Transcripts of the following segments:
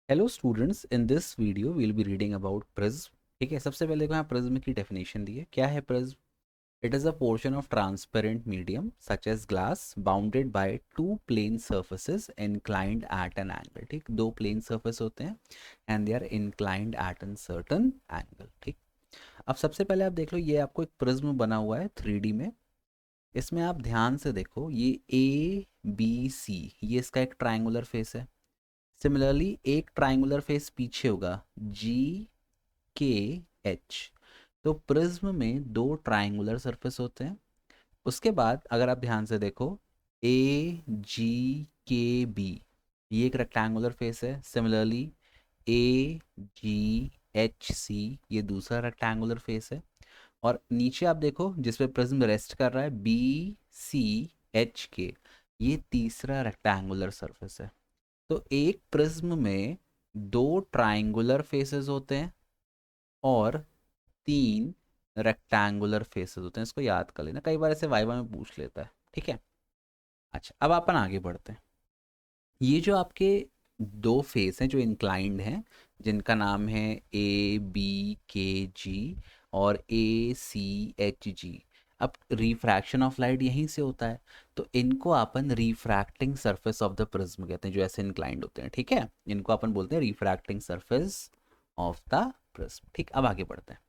Hello students, in this video will be reading about prism. ठीक है, सबसे पहले को यहाँ प्रिज्म की डेफिनेशन दी है। क्या है prism? It is a portion of transparent medium such as glass bounded by two plane surfaces inclined at an angle. ठीक, दो प्लेन सर्फेस होते हैं and they are inclined at an certain angle. ठीक, अब सबसे पहले आप देख लो, ये आपको एक प्रिज्म बना हुआ है 3D में। इसमें आप ध्यान से देखो, ये ABC, ये इसका एक ट्राइंगुलर फेस है। सिमिलरली एक ट्राइंगुलर फेस पीछे होगा, GKH। तो प्रिज्म में दो ट्राइंगुलर सरफेस होते हैं। उसके बाद अगर आप ध्यान से देखो, AGKB, ये एक रेक्टेंगुलर फेस है। सिमिलरली AGHC, ये दूसरा रेक्टेंगुलर फेस है। और नीचे आप देखो, जिस पे प्रिज्म रेस्ट कर रहा है, BCHK, ये तीसरा रेक्टेंगुलर सरफेस है। तो एक प्रिज्म में दो ट्राइंगुलर फेसेस होते हैं और तीन रेक्टेंगुलर फेसेस होते हैं। इसको याद कर लेना, कई बार ऐसे वाइवा में पूछ लेता है। ठीक है, अच्छा अब अपन आगे बढ़ते हैं। ये जो आपके दो फेस हैं जो इंक्लाइंड हैं, जिनका नाम है ABKG और ACHG। अब रिफ्रैक्शन ऑफ लाइट यहीं से होता है, तो इनको अपन refracting surface of the prism कहते हैं, जो ऐसे इंक्लाइंड होते हैं। ठीक है, इनको अपन बोलते हैं refracting surface of the prism. ठीक, अब आगे बढ़ते हैं।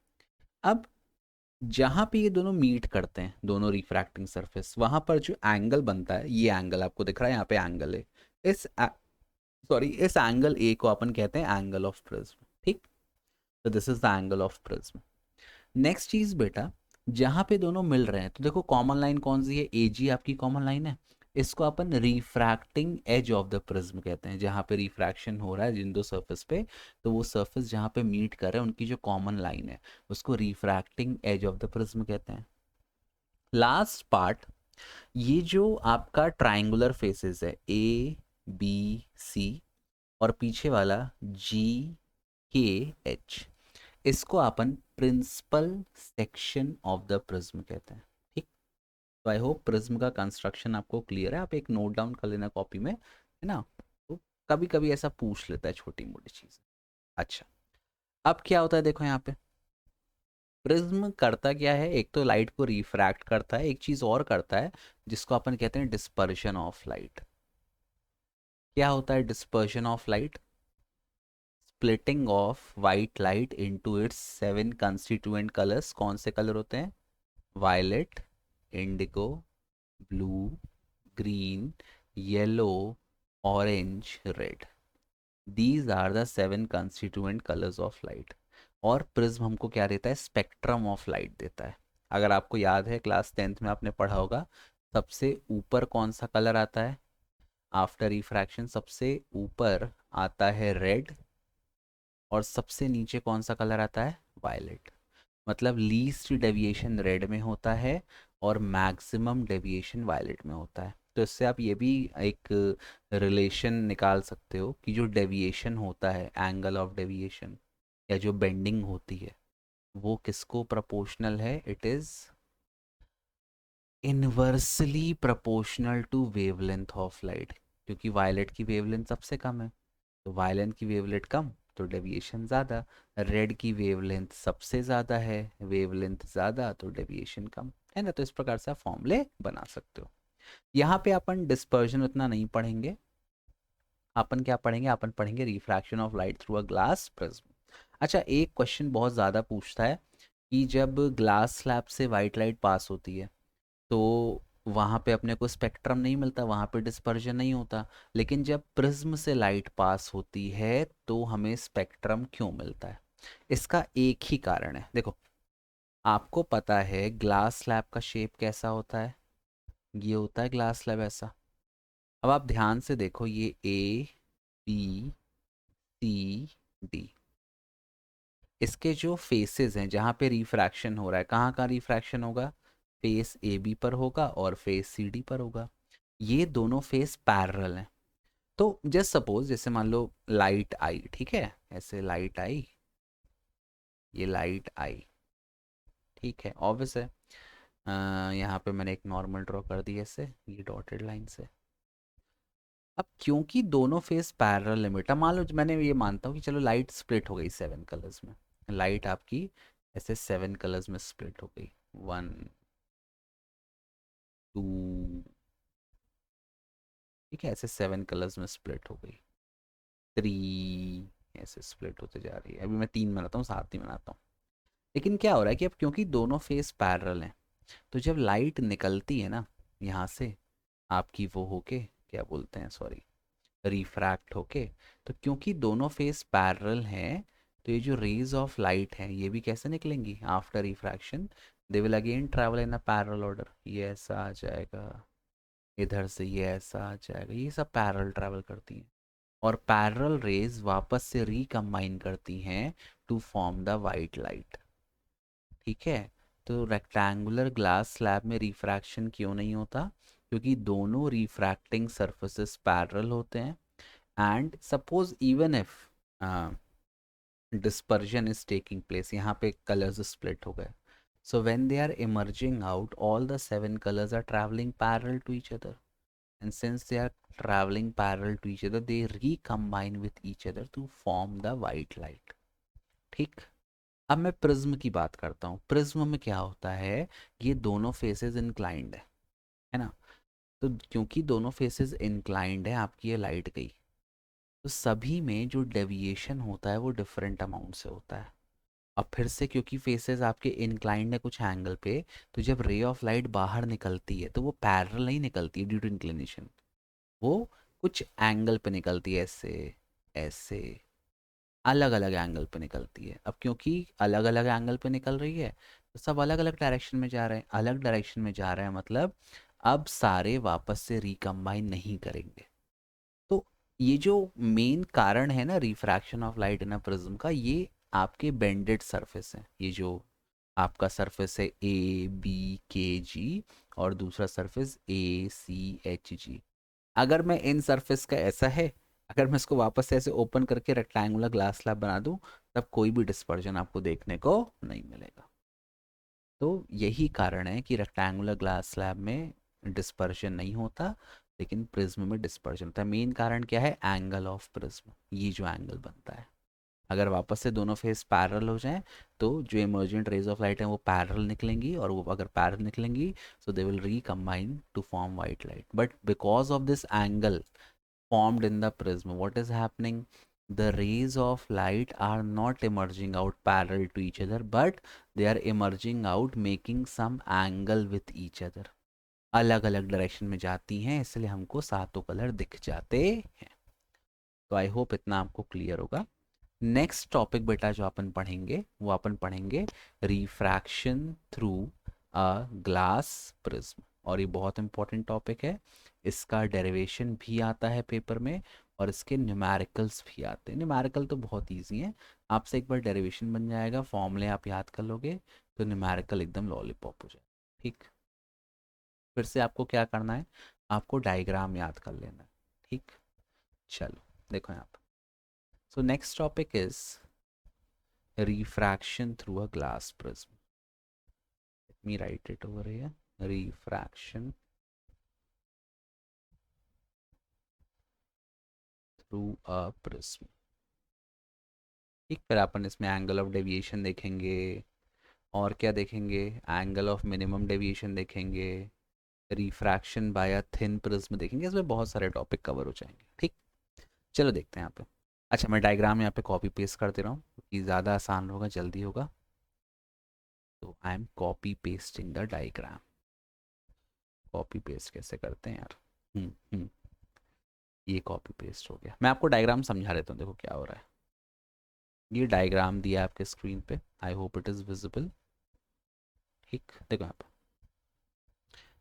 अब जहां पे ये दोनों मीट करते हैं, दोनों रिफ्रैक्टिंग सरफेस, वहां पर जो एंगल बनता है, ये एंगल आपको दिख रहा है यहाँ पे एंगल है। इस इस एंगल ए को अपन कहते हैं एंगल ऑफ प्रिज्म। ठीक, तो this is the angle of prism. Next चीज बेटा, जहां पे दोनों मिल रहे हैं, तो देखो कॉमन लाइन कौन सी है? AG आपकी कॉमन लाइन है। इसको अपन refracting edge of the prism कहते हैं, जहां पे रिफ्रैक्शन हो रहा है जिन दो सरफेस पे, तो वो सरफेस जहां पे मीट कर रहे हैं उनकी जो कॉमन लाइन है, उसको refracting edge of the prism कहते हैं। लास्ट पार्ट, ये जो आपका ट्राइंगुलर फेसेस है, ABC, और पीछे वाला GKH, इसको अपन principal section of the prism कहते हैं। ठीक, तो आई होप प्रिज्म का कंस्ट्रक्शन आपको क्लियर है। आप एक नोट डाउन कर लेना कॉपी में, है ना। तो कभी कभी ऐसा पूछ लेता है छोटी मोटी चीज़। अच्छा, अब क्या होता है देखो यहाँ पे, प्रिज्म करता क्या है? एक तो लाइट को रिफ्रैक्ट करता है, एक चीज़ और करता है जिसको अपन कहते हैं डिस्पर्शन ऑफ लाइट। क्या होता है dispersion of light? Splitting of white light into its 7 constituent colours. कौन से कलर होते हैं? Violet, indigo, blue, green, yellow, orange, red. These are the 7 constituent colours of light. और प्रिज्म हमको क्या देता है? स्पेक्ट्रम ऑफ लाइट देता है। अगर आपको याद है, क्लास 10th में आपने पढ़ा होगा, सबसे ऊपर कौन सा कलर आता है आफ्टर रिफ्रैक्शन? सबसे ऊपर आता है रेड, और सबसे नीचे कौन सा कलर आता है? वायलेट। मतलब लीस्ट डेविएशन रेड में होता है और मैक्सिमम डेविएशन वायलेट में होता है। तो इससे आप ये भी एक रिलेशन निकाल सकते हो कि जो डेविएशन होता है, एंगल ऑफ डेविएशन या जो बेंडिंग होती है, वो किसको प्रोपोर्शनल है? It is inversely proportional to wavelength of light, क्योंकि वायलेट की वेवलेंथ सबसे कम है, तो वायलेंथ की वेवलेंथ कम तो डेविएशन ज़्यादा। रेड की वेवलेंथ सबसे ज़्यादा है, वेवलेंथ ज़्यादा तो डेविएशन कम, है ना। तो इस प्रकार से आप फॉर्मूले बना सकते हो। यहाँ पे अपन डिस्पर्जन उतना नहीं पढ़ेंगे। अपन क्या पढ़ेंगे? अपन पढ़ेंगे refraction of light through a glass prism. अच्छा, एक क्वेश्चन बहुत ज़्यादा पूछता है कि जब ग्लास स्लैब से वाइट लाइट पास होती है, तो वहाँ पे अपने को स्पेक्ट्रम नहीं मिलता, वहाँ पे डिस्पर्जन नहीं होता। लेकिन जब प्रिज्म से लाइट पास होती है तो हमें स्पेक्ट्रम क्यों मिलता है? इसका एक ही कारण है। देखो, आपको पता है ग्लास स्लैब का शेप कैसा होता है? ये होता है ग्लास स्लैब ऐसा। अब आप ध्यान से देखो, ये ABCD, इसके जो फेसेस हैं जहाँ पे रिफ्रैक्शन हो रहा है, कहाँ कहाँ रिफ्रैक्शन होगा? फेस AB पर होगा और फेस CD पर होगा। ये दोनों फेस पैरेलल हैं। तो जस्ट सपोज, जैसे मान लो लाइट आई, ठीक है, ऐसे लाइट आई, ये लाइट आई, ठीक है, ऑब्वियस है। यहाँ पे मैंने एक नॉर्मल ड्रॉ कर दी ऐसे, ये डॉटेड लाइन से। अब क्योंकि दोनों फेस पैरेलल है बेटा, मान लो मैंने ये मानता हूँ कि चलो लाइट स्प्लिट हो गई 7 कलर्स में, लाइट आपकी ऐसे 7 कलर्स में स्प्लिट हो गई, 1 2, ठीक है, ऐसे 7 कलर्स में स्प्लिट हो गई, 3, ऐसे स्प्लिट होते जा रही है। अभी मैं 3 बनाता हूँ, 7 नहीं बनाता हूँ। लेकिन क्या हो रहा है कि अब क्योंकि दोनों फेस पैरेलल हैं, तो जब लाइट निकलती है ना यहाँ से, आपकी वो होके, क्या बोलते हैं, सॉरी, रिफ्रैक्ट होके, तो क्योंकि दोनों फेस पैरेलल हैं, तो ये जो रेज ऑफ लाइट हैं ये भी कैसे निकलेंगी after refraction, they will again travel in a parallel order. ये ऐसा आ जाएगा, इधर से ये ऐसा आ जाएगा, ये सब पैरेलल ट्रैवल करती हैं, और पैरेलल रेज वापस से रिकम्बाइन करती हैं to form the white light. ठीक है, तो रेक्टेंगुलर ग्लास स्लैब में रिफ्रैक्शन क्यों नहीं होता, क्योंकि दोनों रिफ्रैक्टिंग सरफेसेस पैरेलल होते हैं, and suppose even if dispersion is taking place, यहाँ पे colors split हो गए, so when they are emerging out, all the 7 colors are traveling parallel to each other, and since they are traveling parallel to each other, they recombine with each other to form the white light। ठीक, अब मैं prism की बात करता हूँ। Prism में क्या होता है, ये दोनों फेसेस इंक्लाइंड है ना, तो क्योंकि दोनों फेसेस इंक्लाइंड है, आपकी ये लाइट गई, तो सभी में जो डेविएशन होता है वो डिफरेंट अमाउंट से होता है। अब फिर से क्योंकि फेसेस आपके इंक्लाइंड है कुछ एंगल पे, तो जब रे ऑफ लाइट बाहर निकलती है तो वो पैरेलल नहीं निकलती है ड्यू टू इंक्लिनेशन, वो कुछ एंगल पे निकलती है, ऐसे ऐसे अलग अलग एंगल पे निकलती है। अब क्योंकि अलग अलग एंगल पे निकल रही है, तो सब अलग अलग डायरेक्शन में जा रहे हैं, अलग डायरेक्शन में जा रहे हैं, मतलब अब सारे वापस से रिकम्बाइन नहीं करेंगे। तो ये जो मेन कारण है ना refraction of light in a prism का, ये आपके बेंडेड सरफेस है, ये जो आपका सरफेस है ए बी के जी, और दूसरा surface A C H G. अगर मैं इन सरफेस का ऐसा है, अगर मैं इसको वापस से ऐसे ओपन करके रेक्टेंगुलर ग्लास स्लैब बना दूं, तब कोई भी डिस्पर्जन आपको देखने को नहीं मिलेगा। तो यही कारण है कि रेक्टेंगुलर ग्लास स्लैब में डिस्पर्जन नहीं होता, लेकिन प्रिज्म में डिस्पर्जन होता है। मेन कारण क्या है, एंगल ऑफ प्रिज्म, ये जो एंगल बनता है, अगर वापस से दोनों फेस पैरेलल हो जाएं, तो जो इमर्जेंट रेज ऑफ लाइट है वो पैरेलल निकलेंगी, और वो अगर पैरेलल निकलेंगी, so they will recombine to form white light. But because of this angle formed in the prism, what is happening, the rays of light are not emerging out parallel to each other, but they are emerging out making some angle with each other, अलग अलग direction में जाती हैं, इसलिए हमको सातों colour दिख जाते हैं। तो आई होप इतना आपको क्लियर होगा। नेक्स्ट टॉपिक बेटा जो अपन पढ़ेंगे, वो अपन पढ़ेंगे refraction through a glass prism, और ये बहुत इंपॉर्टेंट टॉपिक है। इसका डेरिवेशन भी आता है पेपर में, और इसके न्यूमेरिकल्स भी आते हैं। न्यूमेरिकल तो बहुत इजी है, आपसे एक बार डेरिवेशन बन जाएगा, फॉर्मूले आप याद कर लोगे, तो न्यूमेरिकल एकदम लॉलीपॉप हो जाएगा। ठीक, फिर से आपको क्या करना है, आपको डायग्राम याद कर लेना है। ठीक, चलो देखो यहाँ पर, so next topic is refraction through a glass prism. Let me write it over here. Refraction through a prism. ठीक, फिर अपन इसमें एंगल ऑफ डेविएशन देखेंगे, और क्या देखेंगे, एंगल ऑफ मिनिमम डेविएशन देखेंगे, refraction by a thin prism देखेंगे। इसमें बहुत सारे टॉपिक कवर हो जाएंगे। ठीक, चलो देखते हैं यहाँ पे। अच्छा, मैं डायग्राम यहाँ पे कॉपी पेस्ट कर दे रहा हूँ क्योंकि ज़्यादा आसान होगा, जल्दी होगा। तो I am copy pasting the diagram. Copy paste कैसे करते हैं यार, ये कॉपी पेस्ट हो गया। मैं आपको डायग्राम समझा देता हूँ, देखो क्या हो रहा है। ये डायग्राम दिया है आपके स्क्रीन पे, I hope it is visible. ठीक, देखो यहाँ पे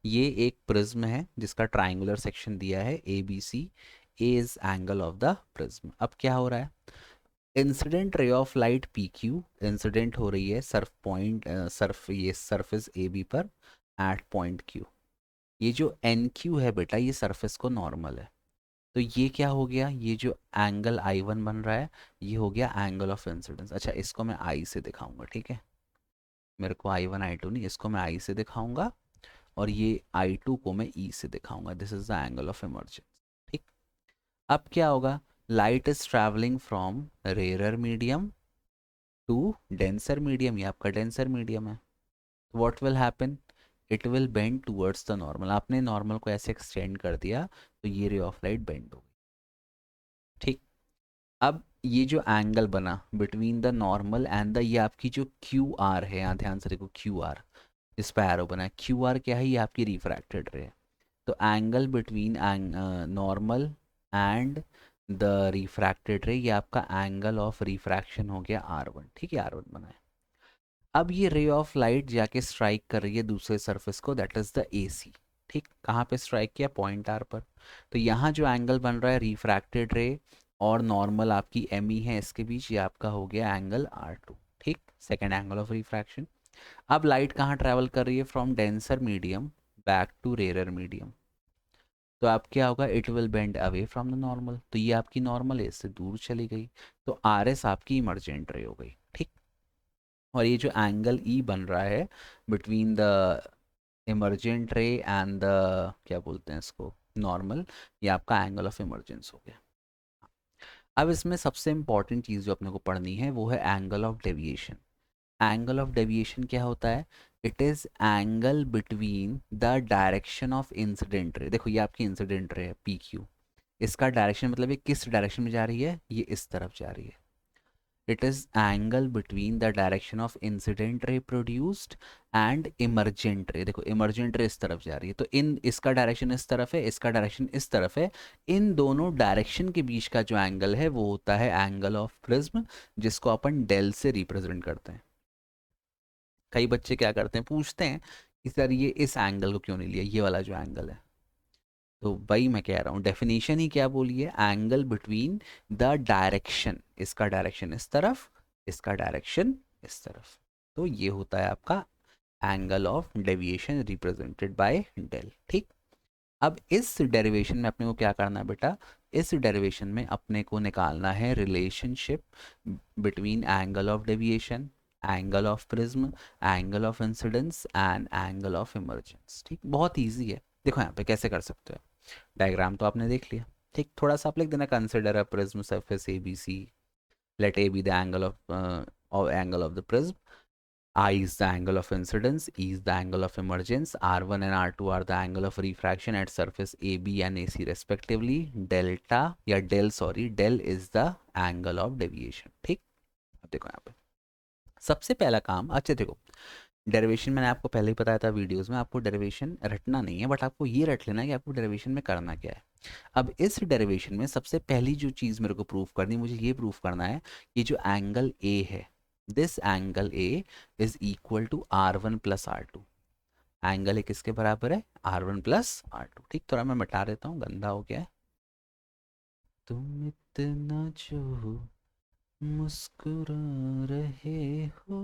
ये एक प्रिज्म है जिसका ट्राइंगुलर सेक्शन दिया है A B C, A is angle of the prism. अब क्या हो रहा है, incident ray of light P Q incident हो रही है सर्फ पॉइंट, सर्फ ये सरफेस ए बी पर एट पॉइंट क्यू। ये जो एन क्यू है बेटा, ये सरफेस को नॉर्मल है, तो ये क्या हो गया, ये जो एंगल आई वन बन रहा है, ये हो गया एंगल ऑफ इंसिडेंस। अच्छा, इसको मैं आई से दिखाऊंगा, ठीक है, मेरे को आई वन आई टू नहीं, इसको मैं आई से दिखाऊंगा, और ये आई टू को मैं ई से दिखाऊंगा। This is the angle of emergence. ठीक, अब क्या होगा, light is travelling from rare medium to denser medium, ये आपका डेंसर मीडियम है, what will happen, it will bend towards the normal, आपने नॉर्मल को ऐसे एक्सटेंड कर दिया तो ये रे ऑफ लाइट बेंड हो गई। ठीक, अब ये जो एंगल बना between the normal and the, ये आपकी जो क्यू आर है, यहाँ ध्यान से देखो क्यू आर, इस पर एरो बना है, क्यू आर क्या है, ये आपकी रिफ्रैक्टेड रे है। तो angle between normal and the refracted रे, ये आपका एंगल ऑफ रिफ्रैक्शन हो गया R1। ठीक है, R1 बना है। अब ये रे ऑफ लाइट जाके स्ट्राइक कर रही है दूसरे सरफेस को, दैट इज द AC। ठीक, कहाँ पे स्ट्राइक किया, पॉइंट R पर। तो यहाँ जो एंगल बन रहा है रिफ्रैक्टेड रे और नॉर्मल आपकी ME है, इसके बीच, ये आपका हो गया एंगल R2। ठीक, सेकेंड एंगल ऑफ रिफ्रैक्शन। अब लाइट कहाँ ट्रैवल कर रही है, from denser medium back to rare medium, तो आप क्या होगा, it will bend away from the normal, तो ये आपकी नॉर्मल है, इससे दूर चली गई, तो RS आपकी इमर्जेंट रे हो गई। ठीक, और ये जो एंगल E बन रहा है बिटवीन द इमर्जेंट रे एंड द, क्या बोलते हैं इसको, नॉर्मल, ये आपका एंगल ऑफ इमर्जेंस हो गया। अब इसमें सबसे इंपॉर्टेंट चीज़ जो अपने को पढ़नी है वो है angle of deviation. Angle of deviation क्या होता है, it is angle between the direction of incident ray, देखो ये आपकी इंसिडेंट रे है PQ, इसका डायरेक्शन मतलब ये किस डायरेक्शन में जा रही है, ये इस तरफ जा रही है। It is angle between the direction of incident ray produced and emergent रे, देखो इमर्जेंट रे इस तरफ जा रही है, तो इन, इसका डायरेक्शन इस तरफ है, इसका डायरेक्शन इस तरफ है, इन दोनों डायरेक्शन के बीच का जो एंगल है वो होता है एंगल ऑफ प्रिज्म, जिसको अपन डेल से रिप्रेजेंट करते हैं। कई बच्चे क्या करते हैं, पूछते हैं कि सर ये इस एंगल को क्यों नहीं लिया, ये वाला जो एंगल है, तो वही मैं कह रहा हूँ, डेफिनेशन ही क्या बोली है, एंगल बिटवीन द डायरेक्शन, इसका डायरेक्शन इस तरफ, इसका डायरेक्शन इस तरफ, तो ये होता है आपका angle of deviation represented by del. ठीक, अब इस डेरिवेशन में अपने को क्या करना है बेटा, इस डेरिवेशन में अपने को निकालना है relationship between angle of deviation, angle of prism, angle of incidence and angle of emergence. ठीक, बहुत इजी है, देखो यहाँ पे कैसे कर सकते हो, डायग्राम तो आपने देख लिया। ठीक, थोड़ा सा आप लिख देना, consider a prism surface ABC, let A be the angle of the prism, I is the angle of incidence, E is the angle of emergence, R1 and R2 are the angle of refraction at surface AB and AC respectively, delta या del, sorry, del is the angle of deviation। ठीक, अब देखो यहाँ पे सबसे पहला काम, अच्छा देखो, डेरिवेशन मैंने आपको पहले ही बताया था वीडियोस में, आपको डेरिवेशन रटना नहीं है, बट आपको ये रट लेना है कि आपको डेरिवेशन में करना क्या है। अब इस डेरिवेशन में सबसे पहली जो चीज़ मेरे को प्रूव करनी, मुझे ये प्रूव करना है कि जो एंगल A है, this angle A is equal to R1 plus R2। Angle A किसके बराबर है, R1 प्लस R2। ठीक, थोड़ा मैं मिटा देता हूँ, गंदा हो गया है। तुम इतना जो मुस्कुरा रहे हो,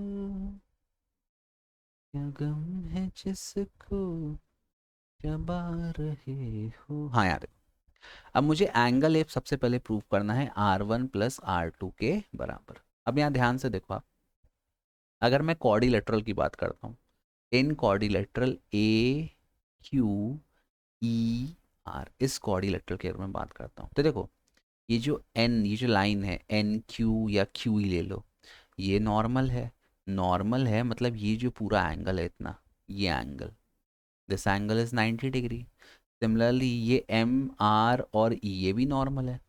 क्या गम है जिसको चबा रहे हो, हाँ यार। अब मुझे एंगल ए सबसे पहले प्रूव करना है R1 प्लस R2 के बराबर। अब यहाँ ध्यान से देखो आप, अगर मैं क्वाड्रिलेटरल की बात करता हूँ, इन क्वाड्रिलेटरल AQER, इस क्वाड्रिलेटरल के अगर मैं बात करता हूँ तो देखो, ये जो N, ये जो लाइन है NQ या QE ले लो, ये नॉर्मल है, नॉर्मल है मतलब ये जो पूरा एंगल है इतना, ये angle, this angle is 90 degree. Similarly ये MR और E, ये भी नॉर्मल है,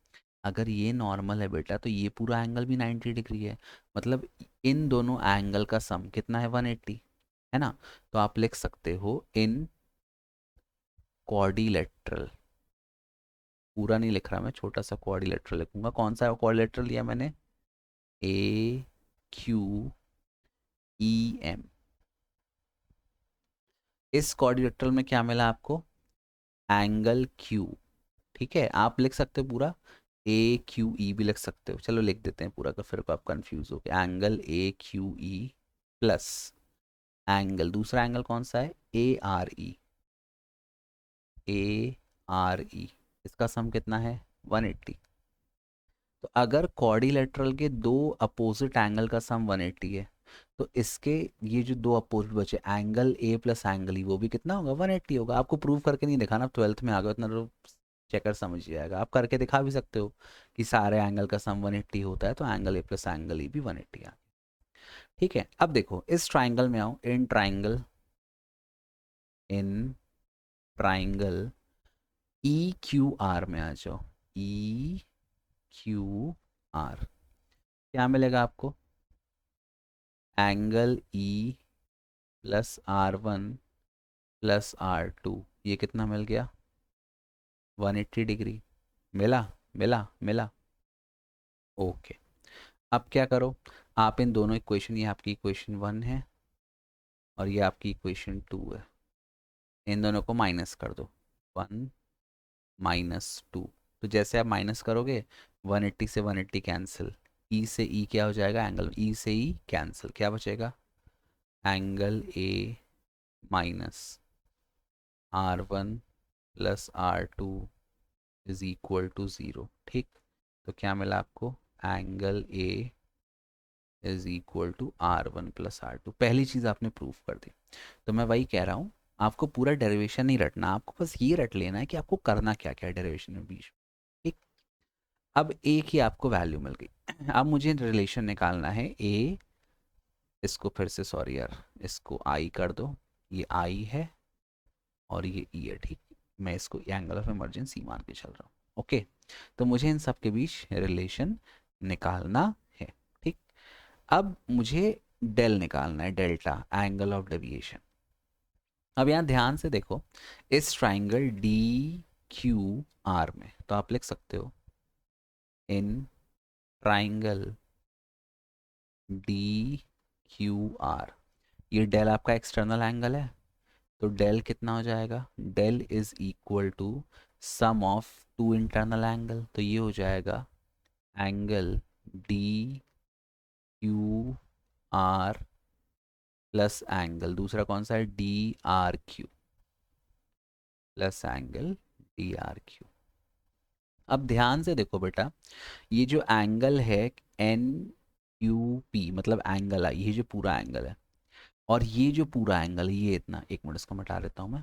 अगर ये नॉर्मल है बेटा तो ये पूरा एंगल भी 90 डिग्री है, मतलब इन दोनों एंगल का सम कितना है, 180, है ना। तो आप लिख सकते हो इन क्वाड्रिलेटरल, पूरा नहीं लिख रहा मैं, छोटा सा क्वाड्रिलेटरल लिखूंगा। कौन सा क्वाड्रिलेटरल लिया मैंने, AQEM। इस क्वाड्रिलेटरल में क्या मिला आपको, एंगल Q। ठीक है, आप लिख सकते हो पूरा AQE भी लिख सकते हो, चलो लिख देते हैं पूरा का, फिर को आप कंफ्यूज हो गए, एंगल AQE प्लस एंगल, दूसरा एंगल कौन सा है, ARE, इसका सम कितना है, 180। तो अगर क्वाड्रिलेटरल के दो अपोजिट एंगल का सम 180 है, तो इसके ये जो दो अपोजिट बचे, angle A plus angle E, वो भी कितना होगा, 180 होगा। आपको प्रूव करके नहीं दिखाना, 12th में आ गया, इतना तो चेकर समझ जाएगा, आप करके दिखा भी सकते हो कि सारे एंगल का सम 180 होता है तो angle A plus angle E भी 180 आ। ठीक है, अब देखो इस ट्राइंगल में आओ, in triangle E Q R में आ जाओ, ई क्यू आर, क्या मिलेगा आपको? Angle E plus R1 plus R2, ये कितना मिल गया? 180 डिग्री। मिला? मिला? मिला? ओके। अब क्या करो, आप इन दोनों इक्वेशन, ये आपकी इक्वेशन 1 है और ये आपकी इक्वेशन 2 है, इन दोनों को माइनस कर दो, 1 - 2। तो जैसे आप माइनस करोगे 180 से 180 कैंसिल, ई से ई क्या हो जाएगा? एंगल ई से ई कैंसिल, क्या बचेगा? Angle A minus R1 plus R2 is equal to 0। ठीक, तो क्या मिला आपको? Angle A is equal to R1 plus R2। पहली चीज़ आपने प्रूफ कर दी। तो मैं वही कह रहा हूँ, आपको पूरा डेरिवेशन नहीं रटना, आपको बस ये रट लेना है कि आपको करना क्या क्या है डेरिवेशन में बीच में। ठीक, अब ए की आपको वैल्यू मिल गई, अब मुझे रिलेशन निकालना है ए, इसको फिर से, सॉरी यार, इसको आई कर दो, ये आई है और ये ई है। ठीक, मैं इसको एंगल ऑफ इमरजेंसी मान के चल रहा हूँ। ओके, तो मुझे इन सब के बीच रिलेशन निकालना है। ठीक, अब मुझे डेल निकालना है, डेल्टा, एंगल ऑफ डेविएशन। अब यहाँ ध्यान से देखो, इस ट्राइंगल डी क्यू आर में तो आप लिख सकते हो in triangle D Q R, ये डेल आपका एक्सटर्नल एंगल है, तो डेल कितना हो जाएगा? Del is equal to sum of two internal angle, तो ये हो जाएगा angle D Q R plus angle दूसरा कौन सा है? D R Q plus angle D R Q. अब ध्यान से देखो बेटा, ये जो एंगल है एन क्यू पी, मतलब एंगल है, ये जो पूरा एंगल है, और ये जो पूरा एंगल है ये इतना, एक मिनट इसको मिटा देता हूँ मैं,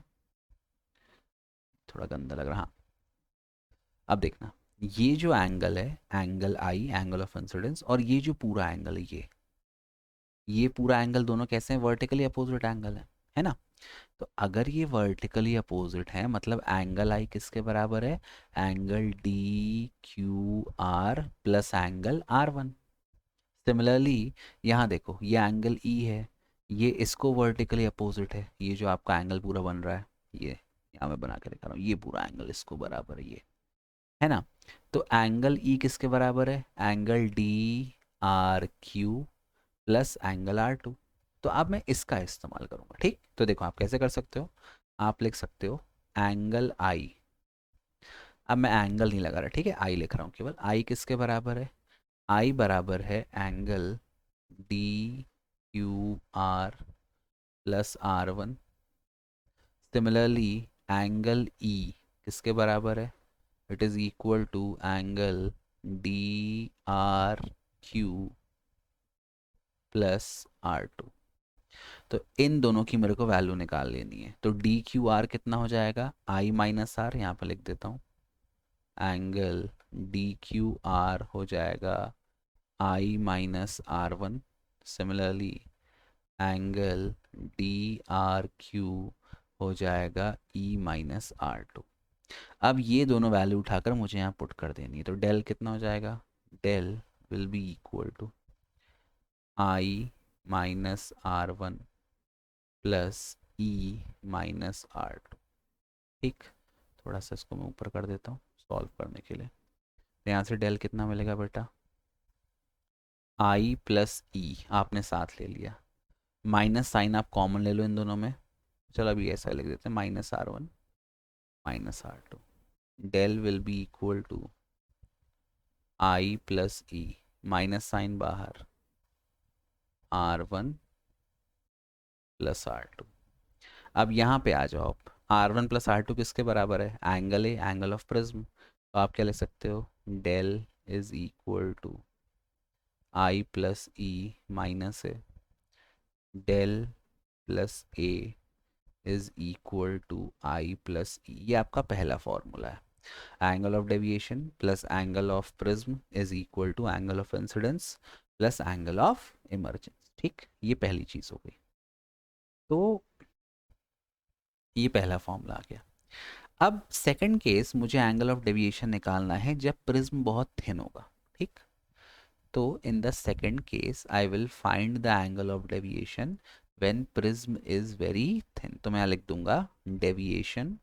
थोड़ा गंदा लग रहा। हाँ, अब देखना, ये जो एंगल है, angle I, angle of incidence, और ये जो पूरा एंगल है, ये पूरा एंगल दोनों कैसे हैं? वर्टिकली अपोजिट एंगल है ना? तो अगर ये वर्टिकली अपोजिट है मतलब एंगल आई किसके बराबर है? Angle D Q R plus angle R1। Similarly यहाँ देखो, ये एंगल ई है, ये इसको वर्टिकली अपोजिट है, ये जो आपका एंगल पूरा बन रहा है, ये यहाँ मैं बना के दिखा रहा हूँ, ये पूरा एंगल इसको बराबर है, ये है ना? तो एंगल ई किसके बराबर है? Angle D R Q plus angle R2। तो अब मैं इसका इस्तेमाल करूंगा। ठीक, तो देखो आप कैसे कर सकते हो, आप लिख सकते हो एंगल आई, अब मैं एंगल नहीं लगा रहा, ठीक है, आई लिख रहा हूँ केवल। आई किसके बराबर है? आई बराबर है angle D Q R plus R1। Similarly angle E किसके बराबर है? It is equal to angle D R Q plus R2। तो इन दोनों की मेरे को वैल्यू निकाल लेनी है, तो डी क्यू आर कितना हो जाएगा? आई माइनस आर, यहाँ पर लिख देता हूँ, एंगल डी क्यू आर हो जाएगा I minus R1। Similarly angle D R Q हो जाएगा ई माइनस R2। अब ये दोनों वैल्यू उठाकर मुझे यहाँ पुट कर देनी है, तो डेल कितना हो जाएगा? Del will be equal to I minus R1 plus E minus R2। ठीक, थोड़ा सा इसको मैं ऊपर कर देता हूँ सॉल्व करने के लिए। तो यहाँ से डेल कितना मिलेगा बेटा? आई प्लस ई आपने साथ ले लिया, माइनस साइन आप कॉमन ले लो इन दोनों में, चलो अभी ऐसा लिख देते हैं, -R1 -R2। Del will be equal to I plus E, minus sign बाहर, R1 प्लस R2। अब यहाँ पे आ जाओ आप, R1 प्लस R2 किसके बराबर है? एंगल है, एंगल ऑफ प्रिज्म। तो आप क्या लिख सकते हो? Del is equal to I plus E minus है del plus A is equal to I plus E, ये आपका पहला फॉर्मूला है। Angle of deviation plus angle of prism is equal to angle of incidence plus angle of emergence. ठीक, ये पहली चीज हो गई। तो ये पहला फॉर्मूला आ गया। अब सेकंड केस, मुझे एंगल ऑफ डेविएशन निकालना है जब प्रिज्म बहुत थिन होगा। ठीक, तो in the second case I will find the angle of deviation when prism is very thin. तो मैं यहाँ लिख दूंगा deviation,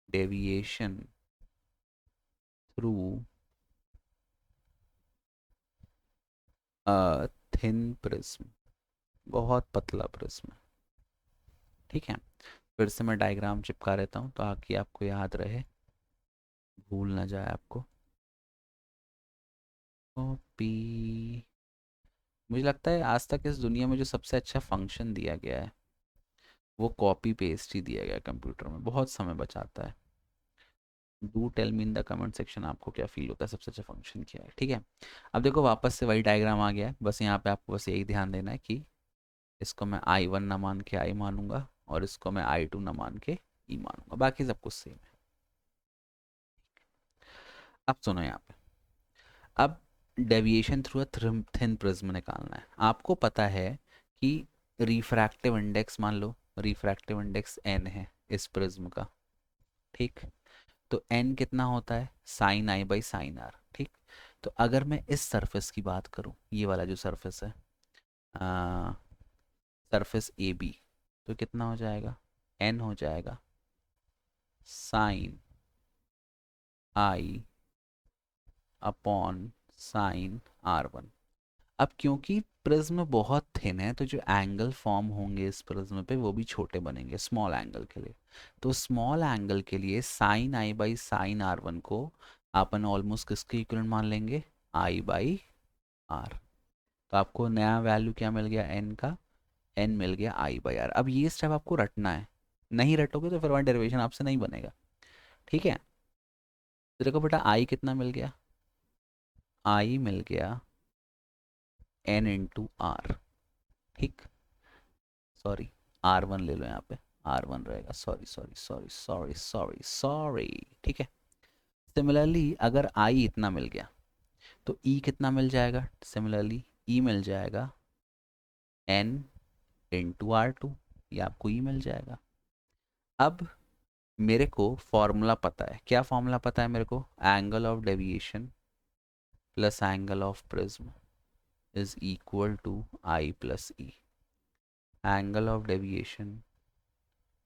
deviation through a thin prism, बहुत पतला प्रिज्म। ठीक है, फिर से मैं डायग्राम चिपका रहता हूँ ताकि आपको याद रहे, भूल ना जाए आपको। कॉपी, मुझे लगता है आज तक इस दुनिया में जो सबसे अच्छा फंक्शन दिया गया है वो कॉपी पेस्ट ही दिया गया है कंप्यूटर में, बहुत समय बचाता है। Do tell me in the comment section आपको क्या फील होता है, सबसे अच्छा फंक्शन क्या है। ठीक है, अब देखो वापस से वही डायग्राम आ गया है, बस यहाँ पे आपको बस यही ध्यान देना है कि इसको मैं I1 ना मान के I मानूंगा और इसको मैं I2 ना मान के E मानूंगा, बाकी सब कुछ सेम है। अब सुनो यहाँ पे, अब deviation through a thin prism निकालना है। आपको पता है कि रिफ्रैक्टिव इंडेक्स, मान लो रिफ्रैक्टिव इंडेक्स n है इस प्रिज्म का। ठीक, तो n कितना होता है, sine I by sine R. ठीक, तो अगर मैं इस सरफेस की बात करूं, ये वाला जो सरफेस है, सरफेस ए बी, तो कितना हो जाएगा, n हो जाएगा साइन आई अपॉन साइन R1। अब क्योंकि प्रिज्म बहुत थिन है तो जो एंगल फॉर्म होंगे इस प्रिज्म पे वो भी छोटे बनेंगे स्मॉल एंगल के लिए। तो स्मॉल एंगल के लिए sign I by sign R1 को अपन ऑलमोस्ट किसके इक्वलेंट मान लेंगे, आई बाई आर। तो आपको नया वैल्यू क्या मिल गया, एन का, एन मिल गया आई बाई आर। अब ये स्टेप आपको रटना है, नहीं रटोगे तो फिर वहाँ डेरिवेशन आपसे नहीं बनेगा। ठीक है, तो देखो बेटा आई कितना मिल गया, आई मिल गया एन इंटू आर। ठीक, सॉरी R1 ले लो यहाँ पे, R1 रहेगा, sorry sorry sorry sorry sorry sorry. ठीक है, सिमिलरली अगर I इतना मिल गया तो E कितना मिल जाएगा, सिमिलरली E मिल जाएगा N इंटू R2, ये आपको E मिल जाएगा। अब मेरे को फॉर्मूला पता है, क्या फॉर्मूला पता है मेरे को, angle of deviation plus angle of prism is equal to I plus E। Angle of deviation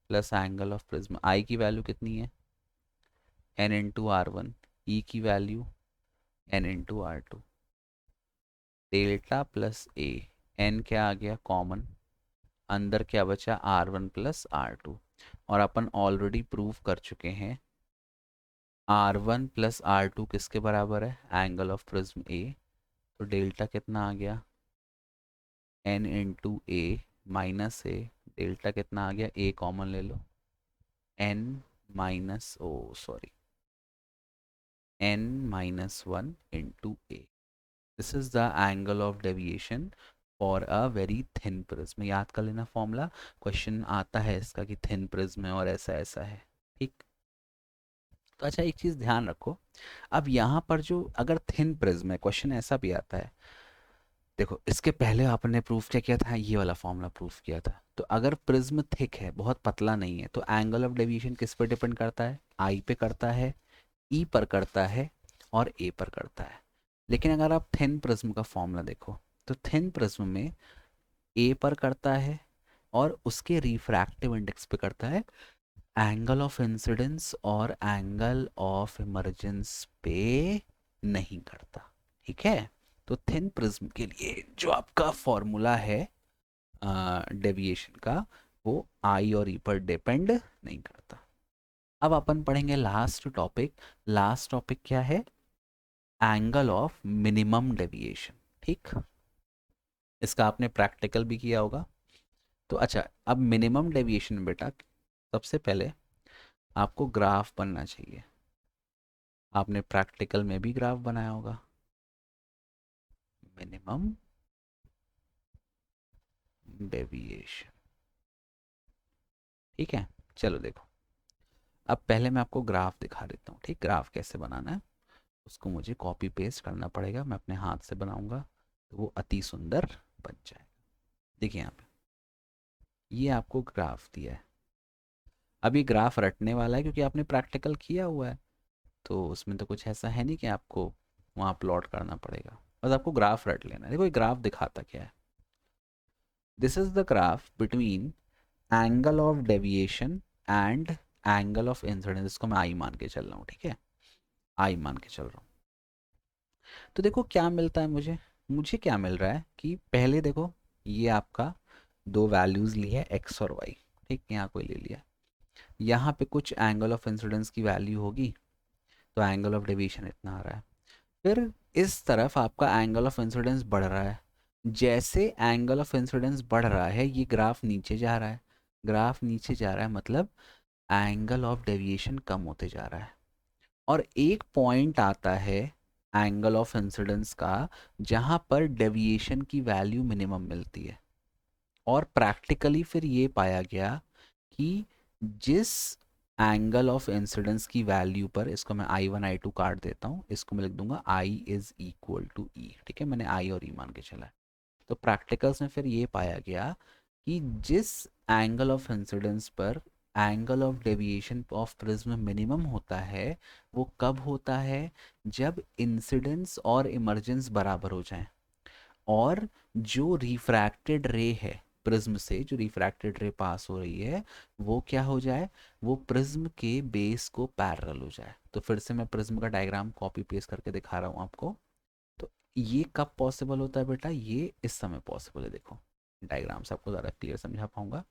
plus angle of prism, I की वैल्यू कितनी है, एन इंटू R1, ई की value N into R2, delta plus A, N क्या आ गया common, अंदर क्या बचा R1 प्लस R2। और अपन ऑलरेडी प्रूव कर चुके हैं R1 प्लस R2 किसके बराबर है, एंगल ऑफ प्रिज्म ए। तो डेल्टा कितना आ गया, एन इंटू ए माइनस ए, डेल्टा कितना आ गया, ए कॉमन ले लो, N minus O sorry n minus 1 into a. This is the angle of deviation for a very thin prism। याद कर लेना फॉर्मूला, क्वेश्चन आता है इसका कि थिन प्रिज्म है और ऐसा ऐसा है। ठीक, तो अच्छा एक चीज़ ध्यान रखो, अब यहाँ पर जो अगर थिन प्रिज्म है, क्वेश्चन ऐसा भी आता है, देखो इसके पहले आपने प्रूफ क्या किया था, ये वाला फॉर्मूला प्रूफ किया था। तो अगर प्रिज्म थिक है, बहुत पतला नहीं है, तो एंगल ऑफ डेविएशन किस पर डिपेंड करता है, आई पे करता है, ई पर करता है और ए पर करता है। लेकिन अगर आप थिन प्रिज्म का फॉर्मूला देखो तो थिन प्रिज्म में ए पर करता है और उसके रिफ्रैक्टिव इंडेक्स पे करता है एंगल ऑफ इंसिडेंस और एंगल ऑफ इमर्जेंस पे नहीं करता। ठीक है, तो थिन प्रिज्म के लिए जो आपका फॉर्मूला है डेविएशन का, वो आई और ई पर डिपेंड नहीं करता। अब अपन पढ़ेंगे लास्ट टॉपिक। लास्ट टॉपिक क्या है, एंगल ऑफ मिनिमम डेविएशन। ठीक, इसका आपने प्रैक्टिकल भी किया होगा। तो अच्छा, अब मिनिमम डेविएशन में बेटा सबसे पहले आपको ग्राफ बनना चाहिए, आपने प्रैक्टिकल में भी ग्राफ बनाया होगा, मिनिमम डेविएशन। ठीक है, चलो देखो, अब पहले मैं आपको ग्राफ दिखा देता हूँ, ठीक। ग्राफ कैसे बनाना है उसको मुझे कॉपी पेस्ट करना पड़ेगा, मैं अपने हाथ से बनाऊंगा तो वो अति सुंदर बन जाएगा। देखिए यहाँ पे ये आपको ग्राफ दिया है। अब ये ग्राफ रटने वाला है क्योंकि आपने प्रैक्टिकल किया हुआ है, तो उसमें तो कुछ ऐसा है नहीं कि आपको वहाँ प्लॉट करना पड़ेगा, बस आपको ग्राफ रट लेना है। देखो ये ग्राफ दिखाता क्या है। This is the graph between angle of deviation and angle of incidence. इसको मैं आई मान के चल रहा हूँ, ठीक है, आई मान के चल रहा हूँ। तो देखो क्या मिलता है मुझे, मुझे क्या मिल रहा है कि पहले देखो ये आपका दो वैल्यूज़ ली है एक्स और वाई, ठीक, यहाँ कोई ले लिया, यहाँ पे कुछ एंगल ऑफ इंसिडेंस की वैल्यू होगी, तो एंगल ऑफ डेविएशन इतना आ रहा है। फिर इस तरफ आपका एंगल ऑफ इंसिडेंस बढ़ रहा है, जैसे एंगल ऑफ इंसिडेंस बढ़ रहा है ये ग्राफ नीचे जा रहा है, ग्राफ नीचे जा रहा है मतलब एंगल ऑफ डेविएशन कम होते जा रहा है। और एक पॉइंट आता है एंगल ऑफ इंसिडेंस का जहां पर डेविएशन की वैल्यू मिनिमम मिलती है। और प्रैक्टिकली फिर ये पाया गया कि जिस एंगल ऑफ इंसिडेंस की वैल्यू पर, इसको मैं I1 I2 काट देता हूँ, इसको मैं लिख दूंगा I इज इक्वल टू ई, ठीक है, मैंने I और E मान के चला है। तो प्रैक्टिकल्स में फिर ये पाया गया कि जिस एंगल ऑफ इंसिडेंस पर angle of deviation of prism minimum होता है वो कब होता है, जब इंसिडेंस और इमर्जेंस बराबर हो जाएं, और जो रिफ्रैक्टेड रे है प्रिज्म से, जो रिफ्रैक्टेड रे पास हो रही है वो क्या हो जाए, वो प्रिज्म के बेस को पैरेलल हो जाए। तो फिर से मैं प्रिज्म का डायग्राम कॉपी पेस्ट करके दिखा रहा हूँ आपको। तो ये कब पॉसिबल होता है बेटा, ये इस समय पॉसिबल है। देखो डायग्राम से आपको ज़्यादा क्लियर समझा पाऊंगा।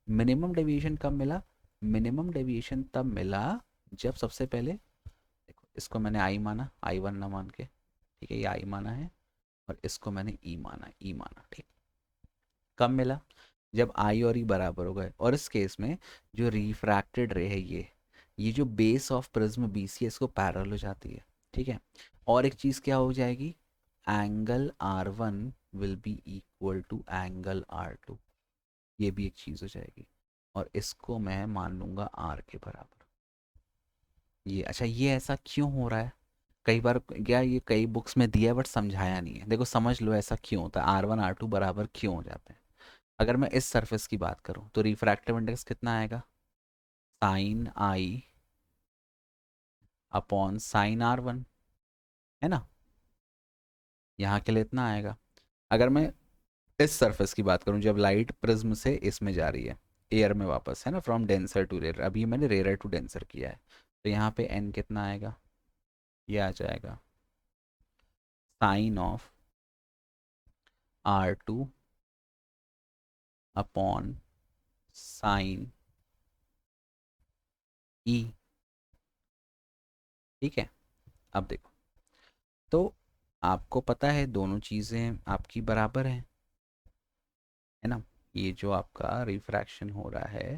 मिनिमम डेविएशन कब मिला, मिनिमम डेविएशन तब मिला जब सबसे पहले देखो, इसको मैंने आई माना, I1 ना मान के, ठीक है, ये आई माना है, और इसको मैंने ई माना, ई माना, ठीक। कब मिला, जब आई और ई बराबर हो गए, और इस केस में जो रिफ्रैक्टेड रे है ये जो बेस ऑफ प्रिज्म बीसी है इसको पैरेलल हो जाती है, ठीक है। और एक चीज़ क्या हो जाएगी, angle R1 will be equal to angle R2, ये भी एक चीज़ हो जाएगी, और इसको मैं मान लूँगा R के बराबर। ये अच्छा, ये ऐसा क्यों हो रहा है, कई बार क्या ये कई बुक्स में दिया है बट समझाया नहीं है। देखो समझ लो ऐसा क्यों होता है, R1 R2 बराबर क्यों हो जाते हैं। अगर मैं इस सरफेस की बात करूं तो रिफ्रैक्टिव इंडेक्स कितना आएगा, साइन आई अपॉन साइन R1, है ना, यहाँ के लिए इतना आएगा। अगर मैं इस सरफेस की बात करूं जब लाइट प्रिज्म से इसमें जा रही है, एयर में वापस, है ना, फ्रॉम डेंसर टू रेयर, अभी मैंने रेयर टू डेंसर किया है, तो यहाँ पे n कितना आएगा, ये आ जाएगा sine of R2 upon sine E, ठीक है। अब देखो, तो आपको पता है दोनों चीज़ें आपकी बराबर हैं, है ना। ये जो आपका रिफ्रैक्शन हो रहा है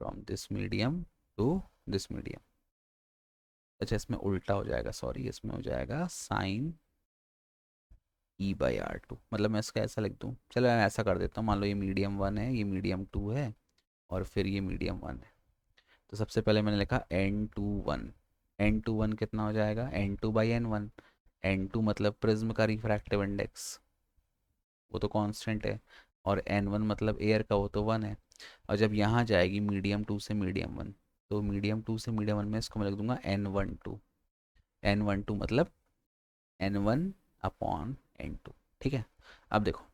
from this medium to this medium, अच्छा इसमें उल्टा हो जाएगा, सॉरी, इसमें हो जाएगा साइन E/R2, मतलब मैं इसका ऐसा लिख दूँ, चलो मैं ऐसा कर देता हूँ, मान लो ये मीडियम 1 है, ये मीडियम 2 है, और फिर ये मीडियम 1 है। तो सबसे पहले मैंने लिखा N21, N21 कितना हो जाएगा, N2/N1, N2 मतलब प्रिज्म का रिफ्रैक्टिव इंडेक्स, वो तो कांस्टेंट है, और N1 मतलब एयर का, वो तो 1 है। और जब यहाँ जाएगी मीडियम 2 से मीडियम 1, तो मीडियम 2 से मीडियम 1 में इसको मैं लिख दूंगा N12, N12 मतलब N1 अपॉन N2, ठीक है। अब देखो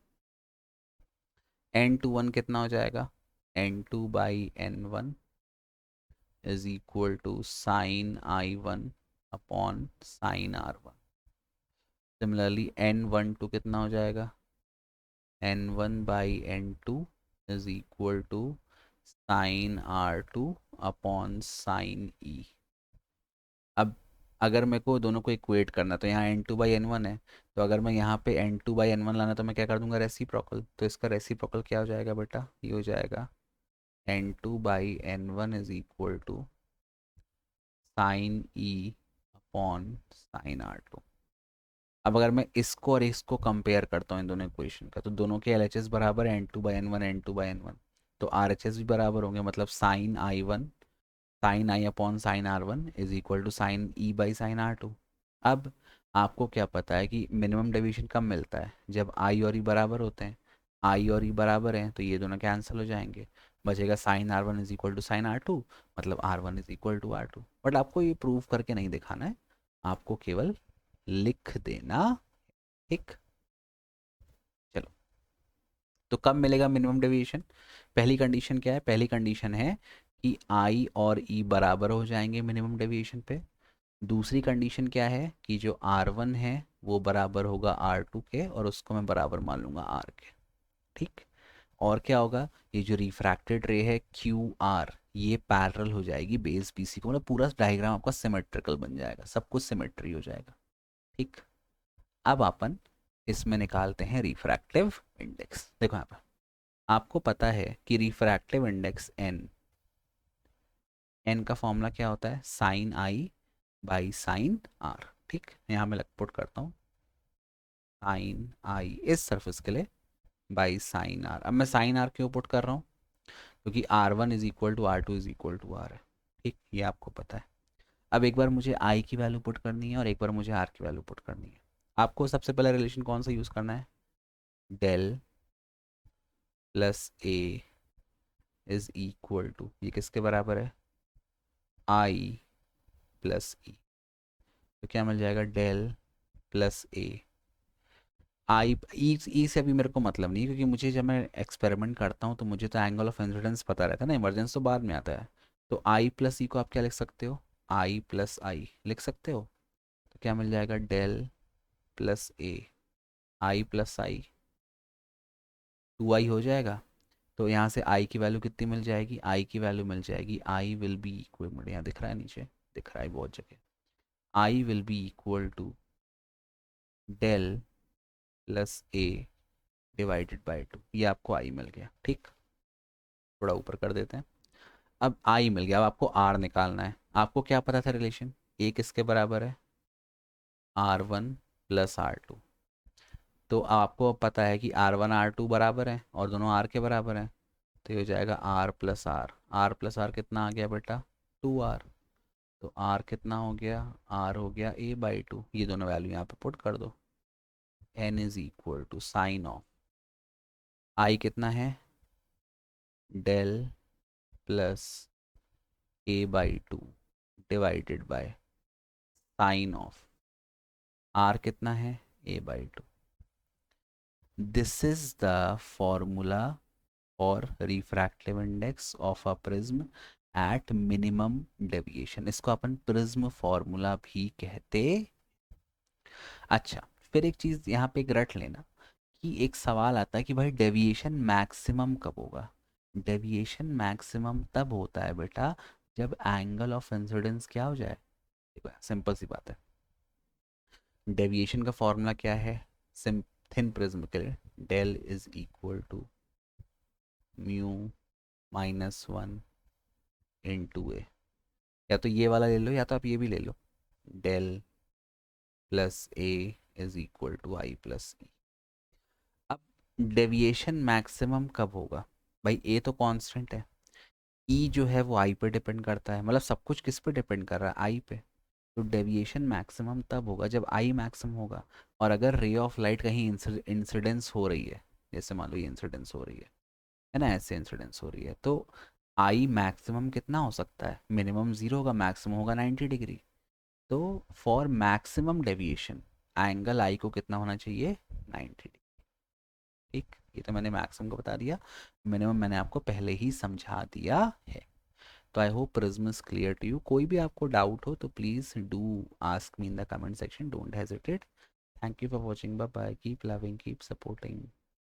N21 कितना हो जाएगा, N2/N1 is equal to sine I1 upon sine R1। Similarly N12 कितना हो जाएगा, N1/N2 is equal to sine R2 upon sine E। अब अगर मेरे को दोनों को इक्वेट करना, तो यहाँ N2/N1 है, तो अगर मैं यहाँ पे N2/N1 लाना तो मैं क्या कर दूंगा, रेसिप्रोकल, तो इसका रेसिप्रोकल क्या हो जाएगा बेटा, ये हो जाएगा N2/N1 is equal to sine E upon sine R2। अब अगर मैं इसको और इसको कंपेयर करता हूँ इन दोनों इक्वेशन का, तो दोनों के LHS बराबर है N2/N1 N2/N1, तो RHS भी बराबर होंगे, मतलब sine I1 sine I upon sine R1 is equal to sine E by sine R2। अब आपको क्या पता है कि मिनिमम डेविएशन कब मिलता है, जब I और E बराबर होते हैं। I और E बराबर हैं तो ये दोनों कैंसिल हो जाएंगे, बचेगा sine R1 is equal to sine R2, मतलब R1 is equal to R2। But आपको ये प्रूव करके नहीं दिखाना है, आपको केवल लिख देना। ठीक, चलो। तो कब मिलेगा मिनिमम डेविएशन? पहली कंडीशन क्या है? पहली कंडीशन है कि I और E बराबर हो जाएंगे मिनिमम डेविएशन पे। दूसरी कंडीशन क्या है कि जो R1 है वो बराबर होगा R2 के, और उसको मैं बराबर मान लूंगा R के। ठीक, और क्या होगा, ये जो रिफ्रैक्टेड रे है QR, ये पैरेलल हो जाएगी बेस BC को, मतलब पूरा डायग्राम आपका सिमेट्रिकल बन जाएगा, सब कुछ सिमेट्री हो जाएगा। ठीक, अब अपन इसमें निकालते हैं रिफ्रैक्टिव इंडेक्स। देखो यहाँ पर आपको पता है कि रिफ्रैक्टिव इंडेक्स n का फॉर्मूला क्या होता है, sine I by sine R। ठीक, यहाँ मैं पुट करता हूँ साइन I इस सरफेस के लिए बाई साइन R। अब मैं साइन R क्यों पुट कर रहा हूँ, क्योंकि R1 is equal to R2 is equal to R है। ठीक, ये आपको पता है। अब एक बार मुझे I की वैल्यू पुट करनी है और एक बार मुझे R की वैल्यू पुट करनी है। आपको सबसे पहला रिलेशन कौन सा यूज़ करना है, del plus A is equal to, ये किसके बराबर है, I प्लस E। तो क्या मिल जाएगा, डेल प्लस A। आई ई से अभी मेरे को मतलब नहीं, क्योंकि मुझे जब मैं एक्सपेरिमेंट करता हूँ तो मुझे तो एंगल ऑफ इंसिडेंस पता रहता है ना, इमरजेंस तो बाद में आता है। तो आई प्लस ई को आप क्या लिख सकते हो, आई प्लस आई लिख सकते हो। तो क्या मिल जाएगा, डेल प्लस ए आई प्लस आई, 2i हो जाएगा। तो यहाँ से आई की वैल्यू कितनी मिल जाएगी, आई की वैल्यू मिल जाएगी, आई विल बी इक्वल, यहाँ दिख रहा है नीचे, दिख रहा है बहुत जगह, I will be equal to del plus A divided by 2। ये आपको आई मिल गया। ठीक, थोड़ा ऊपर कर देते हैं। अब आई मिल गया, अब आपको आर निकालना है। आपको क्या पता था रिलेशन, ए किसके बराबर है, R1 प्लस R2। तो आपको पता है कि R1 R2 बराबर है और दोनों R के बराबर हैं, तो ये हो जाएगा R plus R. R plus R कितना आ गया बेटा, 2R। तो R कितना हो गया, R हो गया A/2। ये दोनों वैल्यू यहाँ पे पुट कर दो। n is equal to sine of I कितना है, del plus A/2 divided by sine of R कितना है, A/2। This is the formula for refractive index of a prism at minimum deviation. इसको अपन प्रिज्म फॉर्मूला भी कहते। अच्छा, फिर एक चीज यहाँ पे एक रट लेना कि एक सवाल आता है कि भाई डेविएशन मैक्सिमम कब होगा। डेविएशन मैक्सिमम तब होता है बेटा जब एंगल ऑफ इंसिडेंस क्या हो जाए। देखो सिंपल सी बात है, डेविएशन का फॉर्मूला क्या है, सिम थिन प्रिज्म के लिए del is equal to mu -1 into A. या तो ये वाला ले लो या तो आप ये भी ले लो, del plus A is equal to I plus E. अब डेविएशन मैक्सिमम कब होगा, भाई ए तो कांस्टेंट है, ई जो है वो आई पे डिपेंड करता है, मतलब सब कुछ किस पे डिपेंड कर रहा है, आई पे। तो डेविएशन मैक्सिमम तब होगा जब आई मैक्सिमम होगा। और अगर रे ऑफ लाइट कहीं इंसिडेंस हो रही है, जैसे मान लो ये इंसिडेंस हो रही है ना, ऐसे इंसिडेंस हो रही है, तो आई मैक्सिमम कितना हो सकता है, मिनिमम 0 होगा, मैक्सिमम होगा 90 डिग्री। तो फॉर मैक्सिमम डेविएशन एंगल आई को कितना होना चाहिए, 90 डिग्री। ठीक, ये तो मैंने मैक्सिमम को बता दिया, मिनिमम मैंने आपको पहले ही समझा दिया है। तो I hope prism is clear to you. कोई भी आपको डाउट हो तो please do ask me in the comment section, don't hesitate. Thank you for watching, bye bye, keep loving, keep supporting.